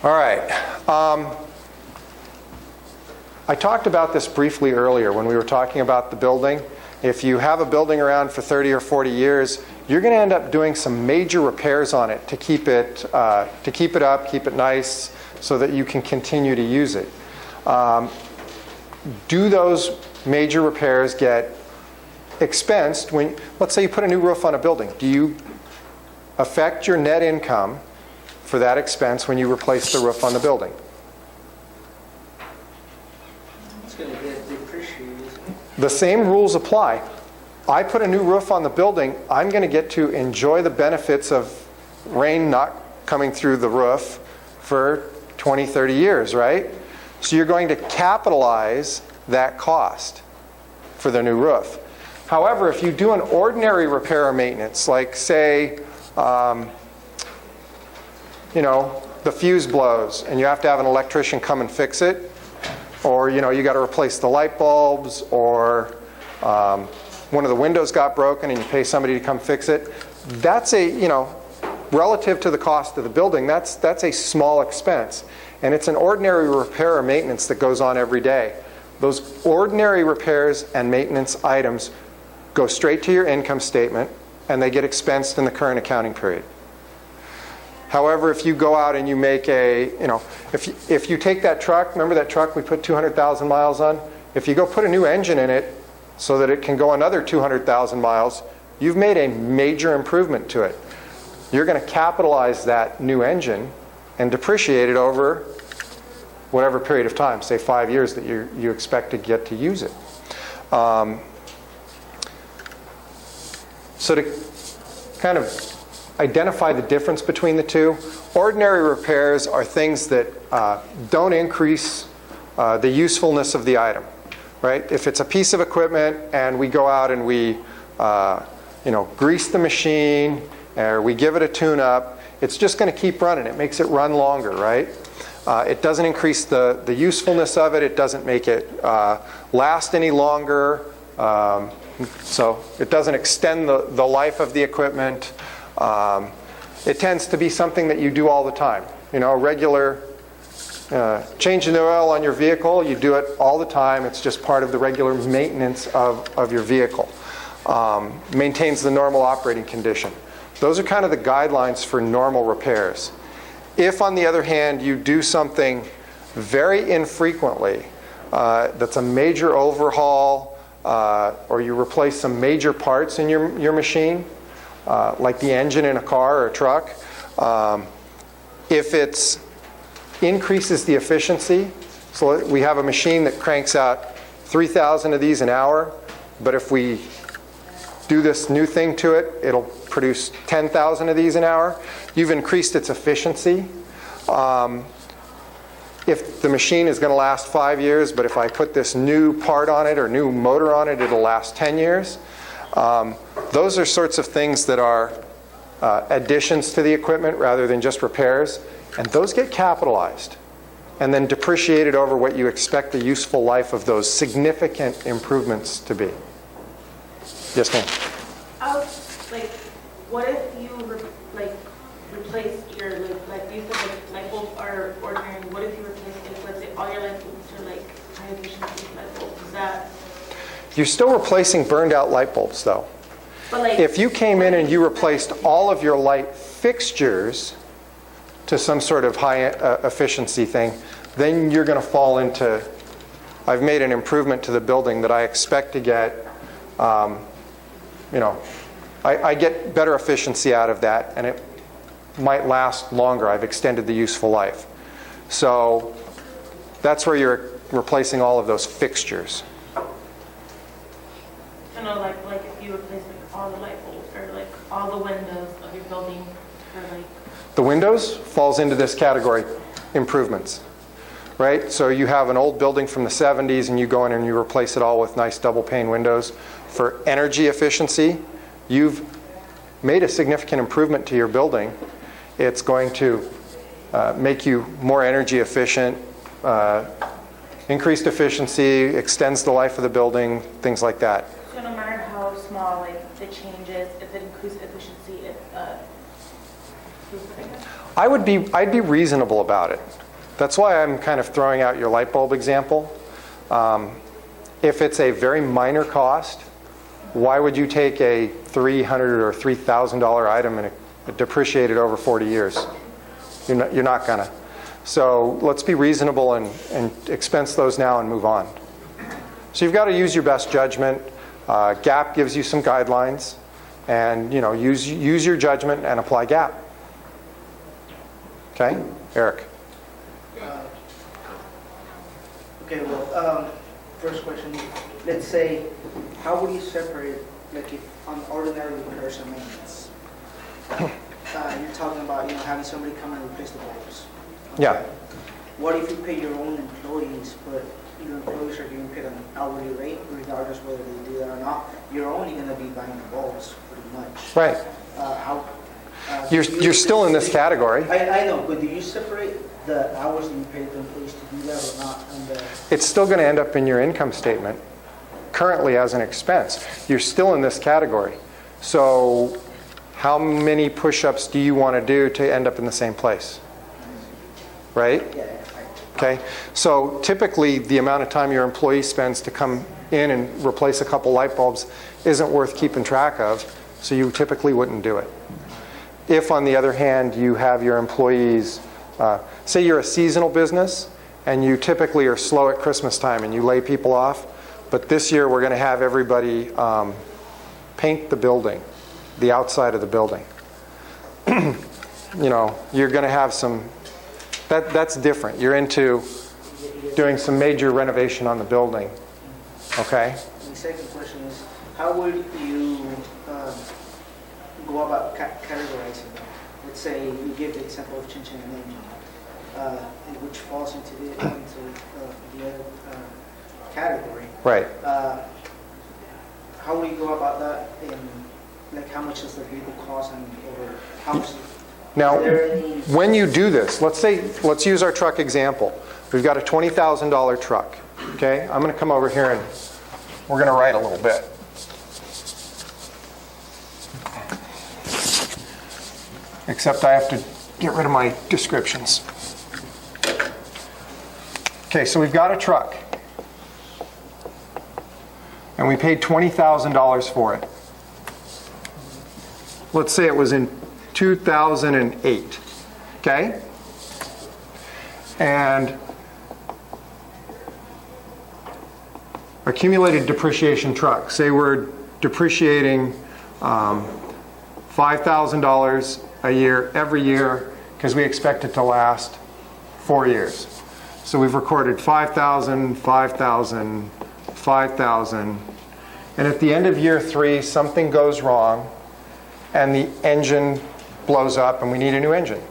All right. I talked about this briefly earlier when we were talking about the building. If you have a building around for 30 or 40 years, you're going to end up doing some major repairs on it to keep it up, keep it nice, so that you can continue to use it. Do those major repairs get expensed when, let's say you put a new roof on a building? Do you affect your net income for that expense when you replace the roof on the building? It's going to get depreciated, isn't it? The same rules apply. I put a new roof on the building, I'm going to get to enjoy the benefits of rain not coming through the roof for 20, 30 years, right? So you're going to capitalize that cost for the new roof. However, if you do an ordinary repair or maintenance, like say, the fuse blows and you have to have an electrician come and fix it, or you got to replace the light bulbs, or one of the windows got broken and you pay somebody to come fix it, that's relative to the cost of the building, that's a small expense. And it's an ordinary repair or maintenance that goes on every day. Those ordinary repairs and maintenance items go straight to your income statement and they get expensed in the current accounting period. However, if you go out and you make if you take that truck, remember that truck we put 200,000 miles on? If you go put a new engine in it so that it can go another 200,000 miles, you've made a major improvement to it. You're going to capitalize that new engine and depreciate it over whatever period of time, say 5 years that you expect to get to use it. So to kind of identify the difference between the two, ordinary repairs are things that don't increase the usefulness of the item, right? If it's a piece of equipment and we go out and we grease the machine or we give it a tune-up, it's just going to keep running. It makes it run longer, right? It doesn't increase the usefulness of it. It doesn't make it last any longer. So it doesn't extend the life of the equipment. It tends to be something that you do all the time. Regular changing the oil on your vehicle, you do it all the time. It's just part of the regular maintenance of your vehicle. Maintains the normal operating condition. Those are kind of the guidelines for normal repairs. If, on the other hand, you do something very infrequently, that's a major overhaul, or you replace some major parts in your machine, like the engine in a car or a truck, if it increases the efficiency, so we have a machine that cranks out 3,000 of these an hour, but if we do this new thing to it, it'll produce 10,000 of these an hour. You've increased its efficiency. If the machine is going to last 5 years, but if I put this new part on it or new motor on it, it'll last 10 years. Those are sorts of things that are additions to the equipment rather than just repairs. And those get capitalized and then depreciated over what you expect the useful life of those significant improvements to be. Yes, ma'am. What if you replace your you said light bulbs are ordinary? What if you replace let's say all your light bulbs are high efficiency light bulbs? Is that? You're still replacing burned out light bulbs, though. But if you came in and you replaced all of your light fixtures to some sort of high efficiency thing, then you're going to fall into, I've made an improvement to the building that I expect to get, I get better efficiency out of that, and it might last longer. I've extended the useful life. So that's where you're replacing all of those fixtures. Like if you replace all the light bulbs or all the windows of your building, or The windows falls into this category, improvements, right? So you have an old building from the 70s and you go in and you replace it all with nice double pane windows. For energy efficiency, you've made a significant improvement to your building. It's going to make you more energy efficient, increased efficiency, extends the life of the building, things like that. So no matter how small the changes, if it increases efficiency, I'd be reasonable about it. That's why I'm kind of throwing out your light bulb example. If it's a very minor cost, why would you take a $300 or $3,000 item and depreciate it over 40 years? You're not gonna. So let's be reasonable and expense those now and move on. So you've got to use your best judgment. GAAP gives you some guidelines, and use your judgment and apply GAAP. Okay, Eric. Okay, well, first question, let's say, how would you separate, like if on ordinary repairs and maintenance? You're talking about, having somebody come and replace the bulbs. Yeah. What if you pay your own employees, but your employees are getting paid an hourly rate, regardless whether they do that or not? You're only going to be buying the bulbs, pretty much. Right. You're still in this category. I know, but do you separate the hours that you pay the employees to do that or not? It's still going to end up in your income statement currently as an expense. You're still in this category. So how many push-ups do you want to do to end up in the same place? Right? Yeah. Okay. So typically the amount of time your employee spends to come in and replace a couple light bulbs isn't worth keeping track of, so you typically wouldn't do it. If, on the other hand, you have your employees, say you're a seasonal business, and you typically are slow at Christmas time and you lay people off, but this year we're going to have everybody paint the building, the outside of the building. You're going to have some, that's different. You're into doing some major renovation on the building, okay? The second question is, how would you go about categorizing them? Let's say you give the example of Chin Chin and Engine, which falls into the other category. Right. How would you go about that? Like, how much does the vehicle cost, and or how much? Now, when you do this, let's use our truck example. We've got a $20,000 truck. Okay, I'm going to come over here and we're going to write a little bit. Except I have to get rid of my descriptions. Okay, so we've got a truck. And we paid $20,000 for it. Let's say it was in 2008. Okay? And accumulated depreciation truck. Say we're depreciating $5,000 a year every year because we expect it to last 4 years. So we've recorded 5,000, 5,000, 5,000, and at the end of year 3 something goes wrong and the engine blows up and we need a new engine.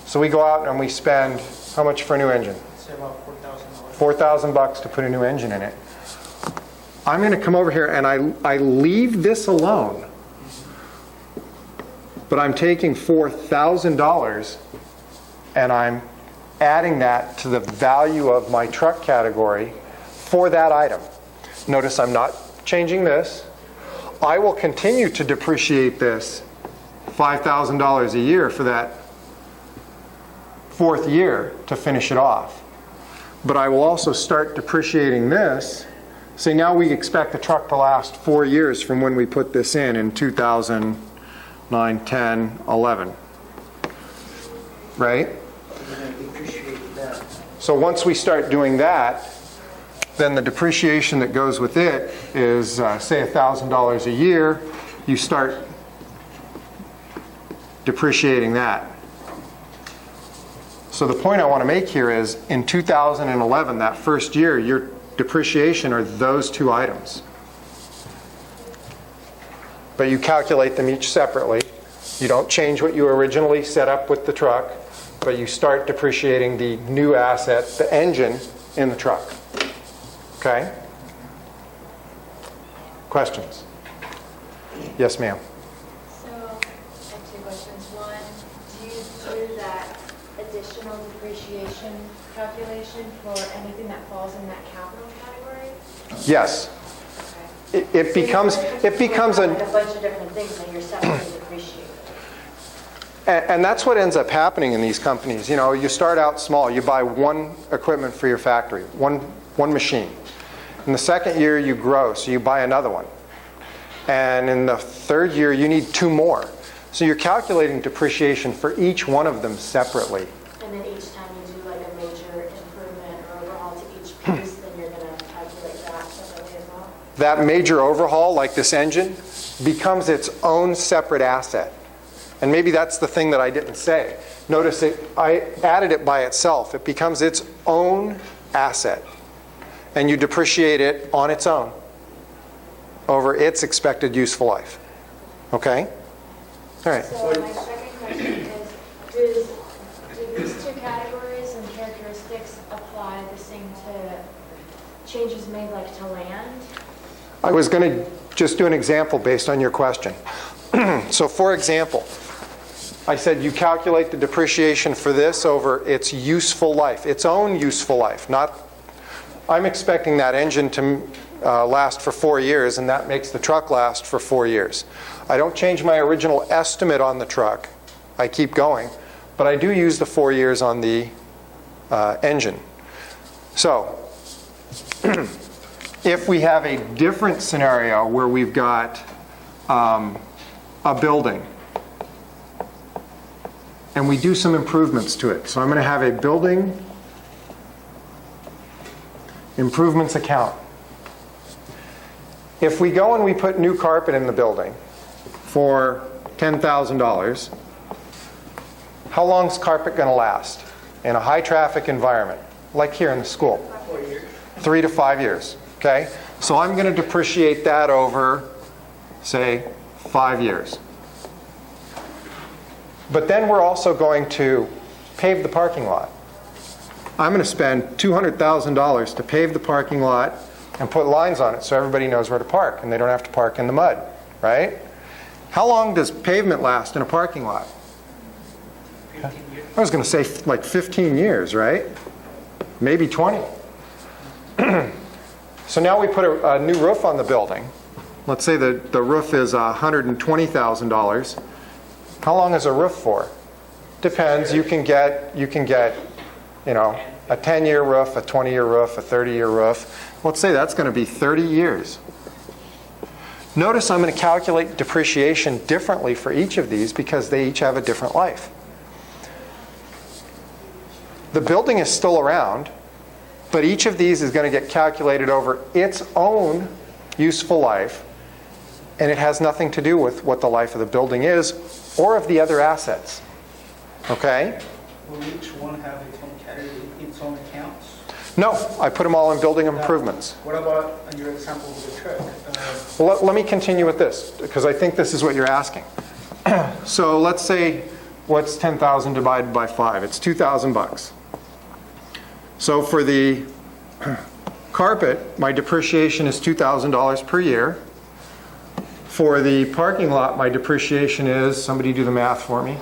So we go out and we spend how much for a new engine? Say about $4,000. $4,000 to put a new engine in it. I'm going to come over here and I leave this alone. But I'm taking $4,000 and I'm adding that to the value of my truck category for that item. Notice I'm not changing this. I will continue to depreciate this $5,000 a year for that 4th year to finish it off. But I will also start depreciating this. Say now we expect the truck to last 4 years from when we put this in 2009, 10, 11. Right? You're going to depreciate that. So once we start doing that, then the depreciation that goes with it is, say, $1,000 a year. You start depreciating that. So the point I want to make here is, in 2011, that first year, your depreciation are those 2 items. But you calculate them each separately. You don't change what you originally set up with the truck, but you start depreciating the new asset, the engine, in the truck. Okay? Questions? Yes, ma'am. So, I have 2 questions. One, do you do that additional depreciation calculation for anything that falls in that capital category? Yes. Okay. It becomes a bunch of different things that you're separately depreciating. And that's what ends up happening in these companies. You know, you start out small. You buy one equipment for your factory, one machine. In the second year, you grow, so you buy another one. And in the third year, you need 2 more. So you're calculating depreciation for each one of them separately. And then each time you do like a major improvement or overhaul to each piece, then you're going to calculate that separately as well? That major overhaul, like this engine, becomes its own separate asset. And maybe that's the thing that I didn't say. Notice I added it by itself. It becomes its own asset. And you depreciate it on its own over its expected useful life. Okay? All right. So my second question is, do these 2 categories and characteristics apply the same to changes made like to land? I was going to just do an example based on your question. So for example, I said you calculate the depreciation for this over its useful life, its own useful life. I'm expecting that engine to last for 4 years, and that makes the truck last for 4 years. I don't change my original estimate on the truck. I keep going. But I do use the 4 years on the engine. So if we have a different scenario where we've got a building and we do some improvements to it. So I'm going to have a building improvements account. If we go and we put new carpet in the building for $10,000, how long is carpet going to last in a high traffic environment, like here in the school? 4 years. 3 to 5 years. Okay? So I'm going to depreciate that over, say, 5 years. But then we're also going to pave the parking lot. I'm going to spend $200,000 to pave the parking lot and put lines on it so everybody knows where to park and they don't have to park in the mud, right? How long does pavement last in a parking lot? 15 years. I was going to say like 15 years, right? Maybe 20. So now we put a new roof on the building. Let's say the roof is $120,000. How long is a roof for? Depends. You can get, you know, a 10-year roof, a 20-year roof, a 30-year roof. Let's say that's going to be 30 years. Notice I'm going to calculate depreciation differently for each of these because they each have a different life. The building is still around, but each of these is going to get calculated over its own useful life, and it has nothing to do with what the life of the building is or of the other assets. Okay? Will each one have its own category, its own accounts? No, I put them all in building improvements. What about on your example with the truck? Well, let me continue with this, because I think this is what you're asking. So let's say, what's 10,000 divided by 5? It's 2,000 bucks. So for the carpet, my depreciation is $2,000 per year. For the parking lot, my depreciation is, somebody do the math for me,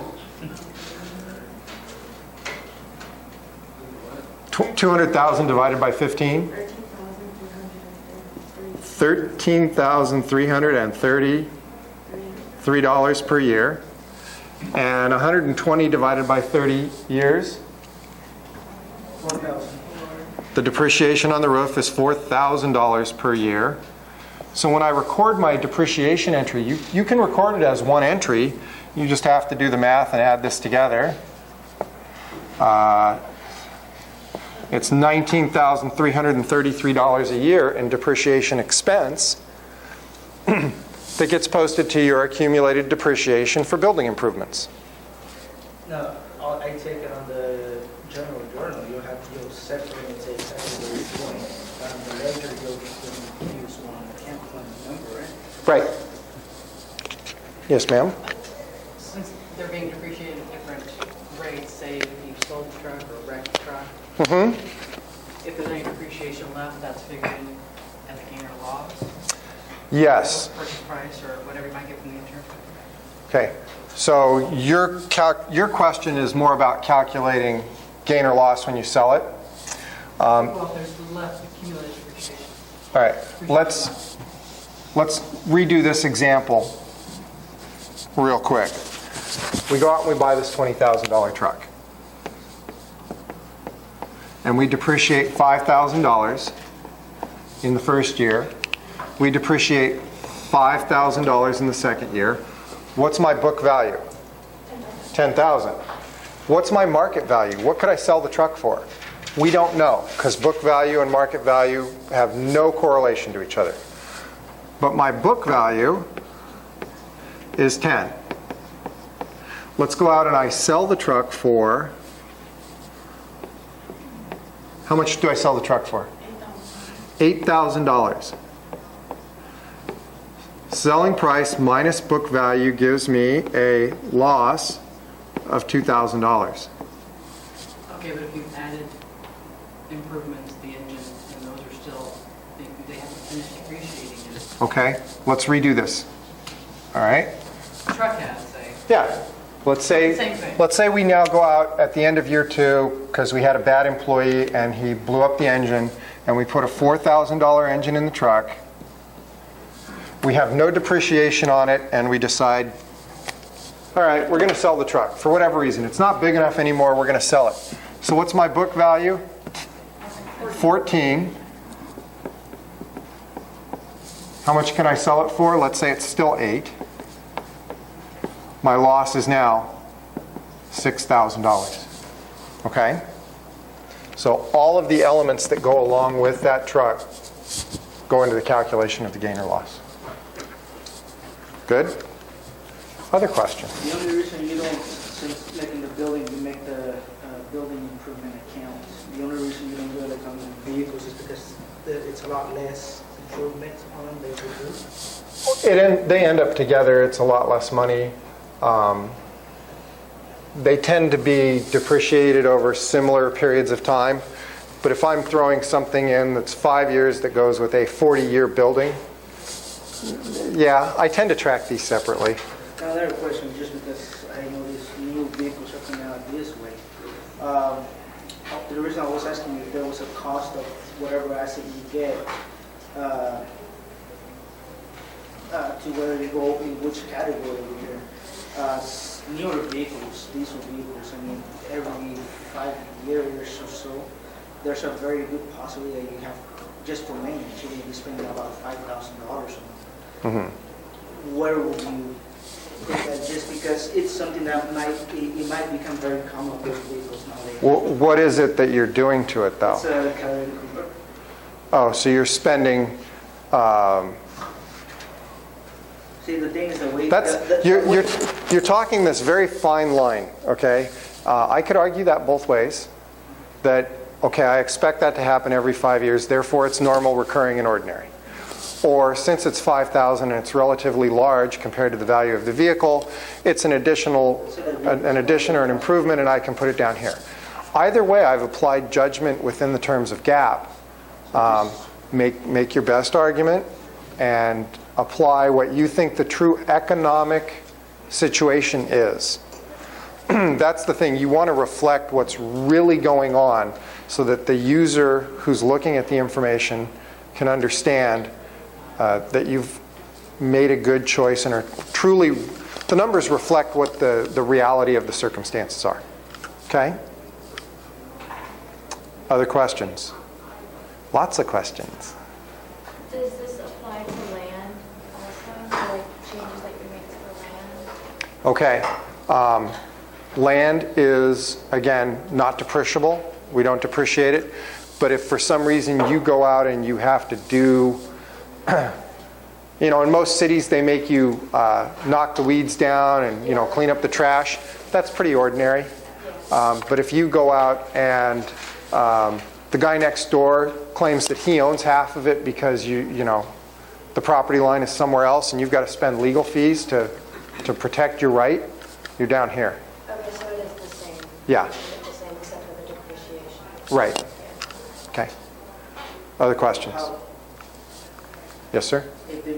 200,000 divided by 15? $13,333 per year. And 120 divided by 30 years? 4,000. The depreciation on the roof is $4,000 per year. So when I record my depreciation entry, you can record it as one entry. You just have to do the math and add this together. It's $19,333 a year in depreciation expense that gets posted to your accumulated depreciation for building improvements. No, I take it on the general journal. You'll separate and say exactly where it's going. On the ledger, you'll use one account, one number, right? Right. Yes, ma'am? Since they're being depreciated at different rates, say if you sold the truck or wrecked the truck, Mm-hmm. if there's any depreciation left, that's figured in as a gain or loss? Yes. Purchase price or whatever you might get from the insurance company? Okay. So your question is more about calculating gain or loss when you sell it. Well, if there's left accumulated depreciation. All right. Let's redo this example real quick. We go out and we buy this $20,000 truck. And we depreciate $5,000 in the first year. We depreciate $5,000 in the second year. What's my book value? $10,000. What's my market value? What could I sell the truck for? We don't know, because book value and market value have no correlation to each other. But my book value is 10. Let's go out and I sell the truck for, how much do I sell the truck for? $8,000. Selling price minus book value gives me a loss of $2,000. Okay, but if you've added improvements to the engine, and those are still, they haven't finished depreciating it. Okay, let's redo this. All right? The truck has, say. Yeah. Let's Same say, thing. let's say we now go out at the end of year 2 because we had a bad employee and he blew up the engine, and we put a $4,000 engine in the truck. We have no depreciation on it, and we decide, all right, we're going to sell the truck for whatever reason. It's not big enough anymore, we're going to sell it. So what's my book value? 14. How much can I sell it for? Let's say it's still 8. My loss is now $6,000. Okay? So all of the elements that go along with that truck go into the calculation of the gain or loss. Good? Other questions? The only reason you don't, since like in the building, you make the building improvement account, the only reason you don't do it like on the vehicles is because it's a lot less improvement on them than you do. They end up together. It's a lot less money. They tend to be depreciated over similar periods of time. But if I'm throwing something in that's 5 years that goes with a 40-year building, yeah, I tend to track these separately. Another question, just because I know these new vehicles are coming out this way. The reason I was asking you if there was a cost of whatever asset you get to where you go in which category here. Newer vehicles, diesel vehicles, I mean, every 5 years or so, there's a very good possibility that you have, just for maintenance, you're going to be spending about $5,000 on them. Mm-hmm. Where would you think that, just because it's something that it might become very common with vehicles nowadays? What is it that you're doing to it, though? It's a catalytic converter. Oh, so you're spending... See, the thing is the way... You're talking this very fine line, okay? I could argue that both ways. That, okay, I expect that to happen every 5 years, therefore it's normal, recurring, and ordinary. Or since it's $5,000 and it's relatively large compared to the value of the vehicle, it's an addition or an improvement, and I can put it down here. Either way, I've applied judgment within the terms of GAAP. Make your best argument and apply what you think the true economic situation is. That's the thing. You want to reflect what's really going on so that the user who's looking at the information can understand that you've made a good choice and are truly, the numbers reflect what the reality of the circumstances are. Okay? Other questions? Lots of questions. Does this apply to land also, like changes that you make to the land? Okay. Land is, again, not depreciable. We don't depreciate it. But if for some reason you go out and you have to do, in most cities they make you knock the weeds down and, clean up the trash. That's pretty ordinary. But if you go out and the guy next door claims that he owns half of it because the property line is somewhere else and you've got to spend legal fees to protect your right, you're down here. Okay, so it is the same. Yeah. It's the same except for the depreciation. Right. Yeah. Okay. Other questions? Yes, sir? If the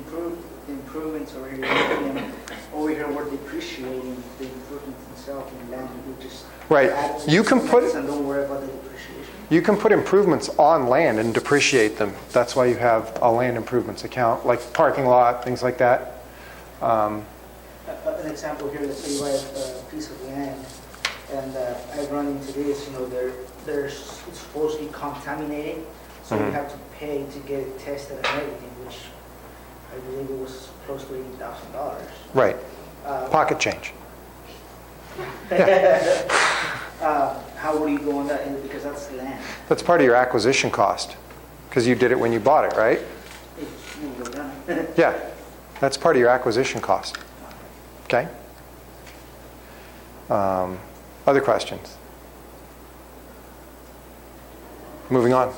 improvements over here, we're depreciating the improvements themselves in land, we just Right. add You can put- and don't worry about the depreciation. You can put improvements on land and depreciate them. That's why you have a land improvements account, like parking lot, things like that. an example here, let's say you buy a piece of land, and I run into this, they're supposedly contaminated, so you have to pay to get it tested and everything, which I believe it was close to $80,000. Right. Pocket change. How would you go on that, because that's land? That's part of your acquisition cost, because you did it when you bought it, right? It will go down. Yeah, that's part of your acquisition cost. Okay? Other questions? Moving on.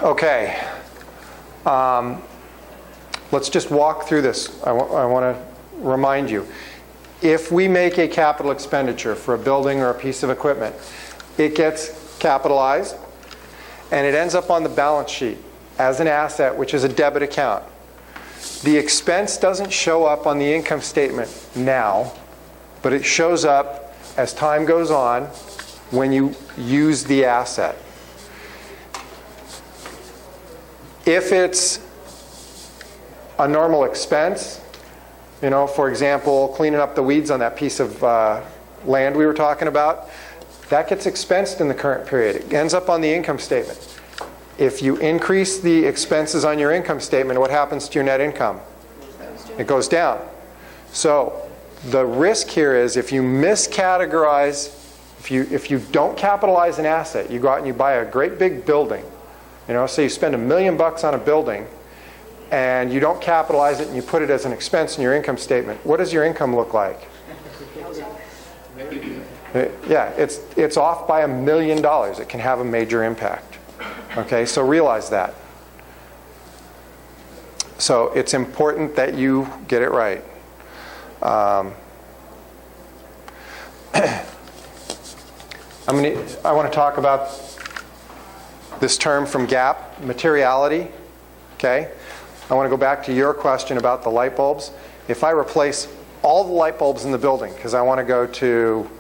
Okay. Let's just walk through this. I want to remind you. If we make a capital expenditure for a building or a piece of equipment, it gets capitalized and it ends up on the balance sheet as an asset, which is a debit account. The expense doesn't show up on the income statement now, but it shows up as time goes on when you use the asset. If it's a normal expense, for example, cleaning up the weeds on that piece of land we were talking about, that gets expensed in the current period. It ends up on the income statement. If you increase the expenses on your income statement, what happens to your net income? It goes down. So the risk here is if you miscategorize, if you don't capitalize an asset, you go out and you buy a great big building, so you spend $1 million on a building, and you don't capitalize it and you put it as an expense in your income statement, what does your income look like? Yeah, it's off by $1 million. It can have a major impact. Okay, so realize that. So it's important that you get it right. I want to talk about this term from GAAP, materiality. Okay? I want to go back to your question about the light bulbs. If I replace all the light bulbs in the building, because I want to go to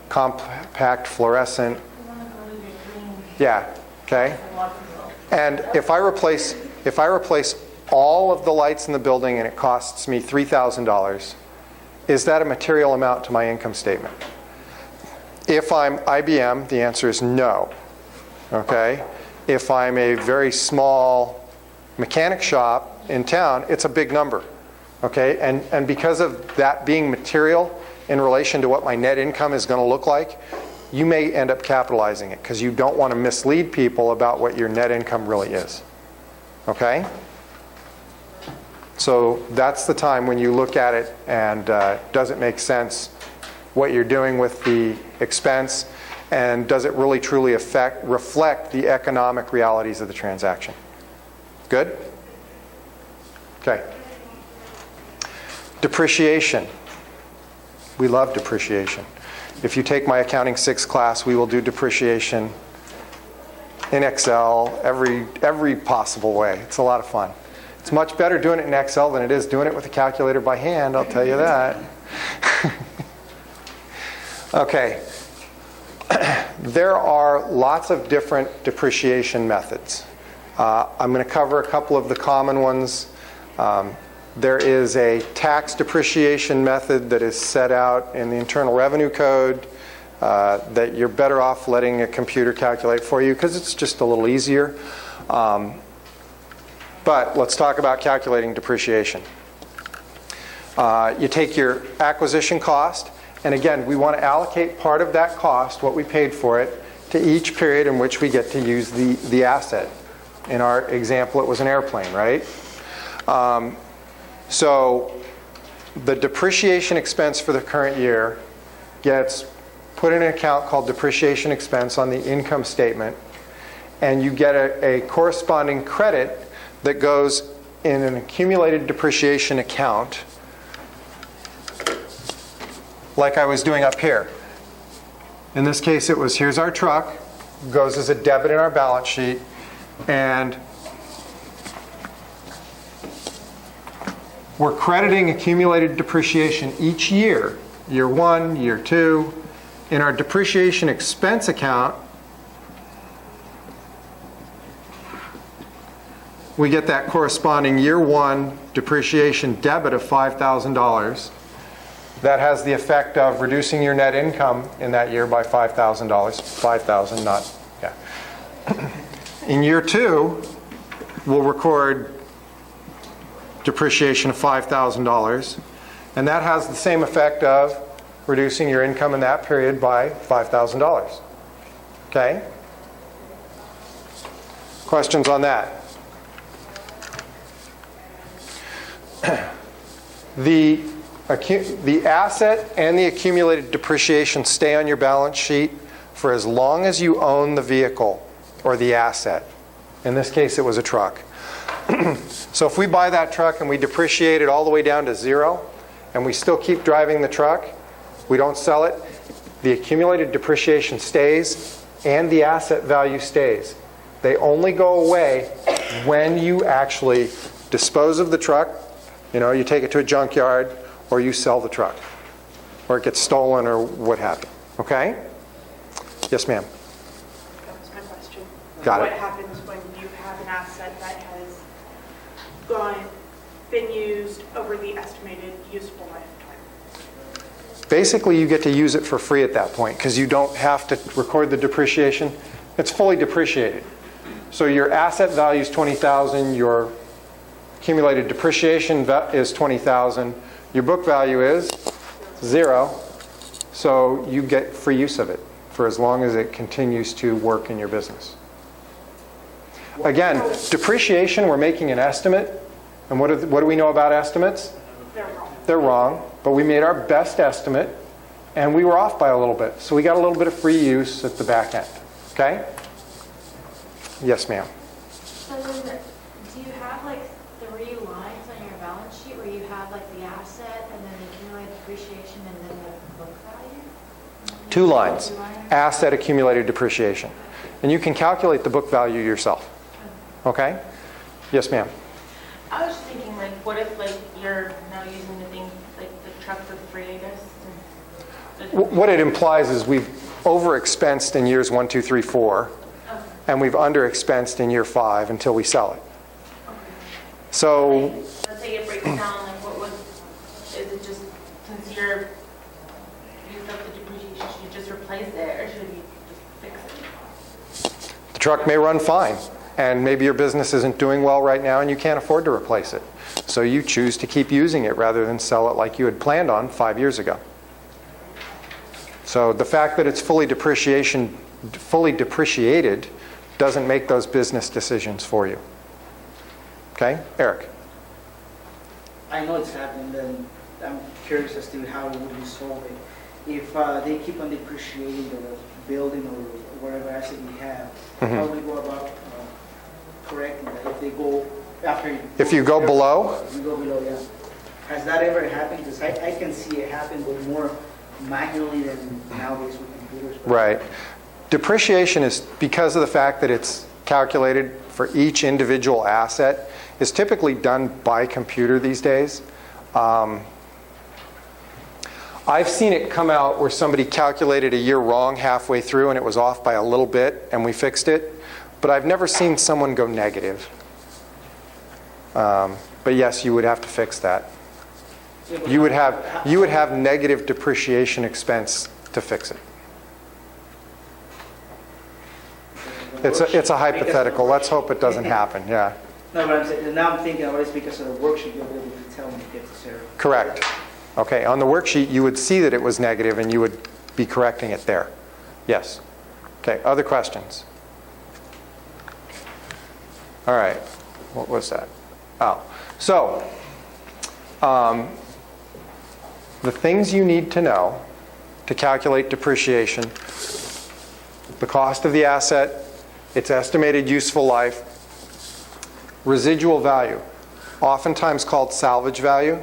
compact fluorescent. Yeah, okay. And if I replace all of the lights in the building and it costs me $3,000, is that a material amount to my income statement? If I'm IBM, the answer is no. Okay? If I'm a very small mechanic shop in town, it's a big number. Okay? And because of that being material in relation to what my net income is going to look like, you may end up capitalizing it because you don't want to mislead people about what your net income really is. Okay? So that's the time when you look at it and does it make sense what you're doing with the expense, and does it really truly reflect the economic realities of the transaction? Good? Okay. Depreciation. We love depreciation. If you take my Accounting 6 class, we will do depreciation in Excel every possible way. It's a lot of fun. It's much better doing it in Excel than it is doing it with a calculator by hand, I'll tell you that. Okay. There are lots of different depreciation methods. I'm going to cover a couple of the common ones. There is a tax depreciation method that is set out in the Internal Revenue Code that you're better off letting a computer calculate for you because it's just a little easier. But let's talk about calculating depreciation. You take your acquisition cost, and again, we want to allocate part of that cost, what we paid for it, to each period in which we get to use the asset. In our example, it was an airplane, right? So the depreciation expense for the current year gets put in an account called depreciation expense on the income statement, and you get a corresponding credit that goes in an accumulated depreciation account like I was doing up here. In this case, it was, here's our truck, goes as a debit in our balance sheet, and we're crediting accumulated depreciation each year, year 1, year 2. In our depreciation expense account, we get that corresponding year one depreciation debit of $5,000. That has the effect of reducing your net income in that year by $5,000. 5,000, not, yeah. In year two, we'll record depreciation of $5,000, and that has the same effect of reducing your income in that period by $5,000. Okay? Questions on that? The asset and the accumulated depreciation stay on your balance sheet for as long as you own the vehicle or the asset. In this case, it was a truck. So if we buy that truck and we depreciate it all the way down to zero, and we still keep driving the truck, we don't sell it, the accumulated depreciation stays and the asset value stays. They only go away when you actually dispose of the truck, you take it to a junkyard, or you sell the truck, or it gets stolen, or what have you. Okay? Yes, ma'am. That was my question. Got it. What happens when you have an asset that has been used over the estimated useful lifetime? Basically, you get to use it for free at that point because you don't have to record the depreciation. It's fully depreciated. So your asset value is $20,000, your accumulated depreciation is $20,000, your book value is zero, so you get free use of it for as long as it continues to work in your business. Again, depreciation, we're making an estimate, and what do we know about estimates? They're wrong. They're wrong, but we made our best estimate, and we were off by a little bit, so we got a little bit of free use at the back end. Okay? Yes, ma'am. So then, do you have like 3 lines on your balance sheet where you have like the asset and then the accumulated depreciation and then the book value? 2 lines. 2 lines? Asset accumulated depreciation. And you can calculate the book value yourself. Okay? Yes, ma'am. I was just thinking, like, what if, like, you're now using the thing, like, the truck for free, I guess? What it implies is we've overexpensed in years 1, 2, 3, 4, and we've underexpensed in year 5 until we sell it. So, Let's say it breaks down, like, is it just, since you're used up the depreciation, should you just replace it, or should you just fix it? the truck may run fine, and maybe your business isn't doing well right now and you can't afford to replace it. So you choose to keep using it rather than sell it like you had planned on 5 years ago. So the fact that it's fully depreciated doesn't make those business decisions for you. Okay? Eric? I know it's happened, and I'm curious as to how would you solve it. If they keep on depreciating the building or whatever asset you have, how would you go about correcting that? If they go after... If you go below? If you go below, yeah. Has that ever happened? Because I can see it happen, but more manually than nowadays with computers. Right. Depreciation is, because of the fact that it's calculated for each individual asset, is typically done by computer these days. I've seen it come out where somebody calculated a year wrong halfway through and it was off by a little bit and we fixed it, but I've never seen someone go negative. But yes, you would have to fix that. Yeah, but You would have negative depreciation expense to fix it. It's a hypothetical. Let's hope it doesn't happen. Yeah. No, but I'm saying, now I'm thinking about it's because of the worksheet you'll be able to tell me to get this error. Correct. Okay, on the worksheet, you would see that it was negative and you would be correcting it there. Yes. Okay, other questions? All right, what was that? Oh, so the things you need to know to calculate depreciation: the cost of the asset, its estimated useful life, residual value, oftentimes called salvage value.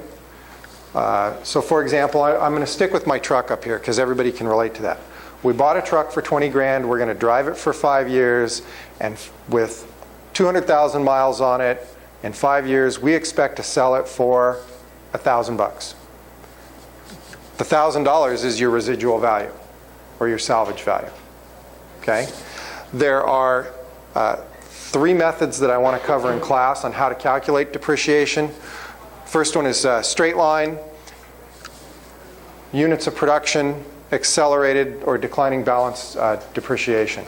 So for example, I'm going to stick with my truck up here because everybody can relate to that. We bought a truck for 20 grand, we're going to drive it for 5 years, and with 200,000 miles on it, in 5 years, we expect to sell it for $1,000. The $1,000 is your residual value, or your salvage value. Okay? There are 3 methods that I want to cover in class on how to calculate depreciation. First one is straight line, units of production, accelerated or declining balance depreciation.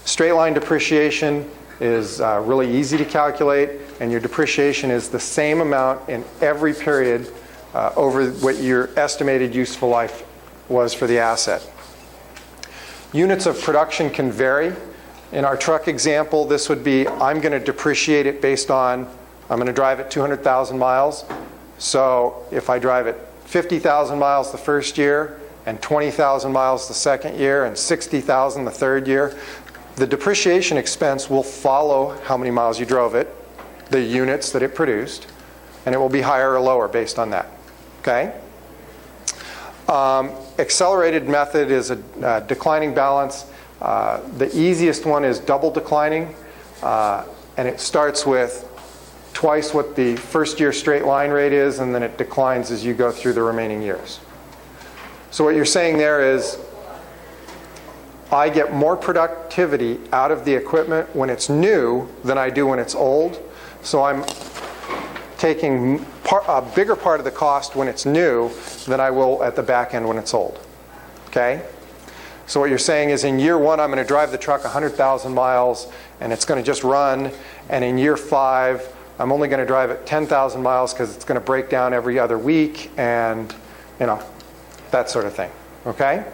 Straight line depreciation is really easy to calculate, and your depreciation is the same amount in every period over what your estimated useful life was for the asset. Units of production can vary. In our truck example, this would be, I'm going to depreciate it based on, I'm going to drive it 200,000 miles. So if I drive it 50,000 miles the first year, and 20,000 miles the second year, and 60,000 the third year, the depreciation expense will follow how many miles you drove it, the units that it produced, and it will be higher or lower based on that. Okay? Accelerated method is a declining balance. The easiest one is double declining, and it starts with twice what the first year straight line rate is, and then it declines as you go through the remaining years. So what you're saying there is, I get more productivity out of the equipment when it's new than I do when it's old. So I'm taking a bigger part of the cost when it's new than I will at the back end when it's old. Okay? So what you're saying is, in year 1, I'm going to drive the truck 100,000 miles, and it's going to just run. And in year 5, I'm only going to drive it 10,000 miles because it's going to break down every other week, and that sort of thing. Okay?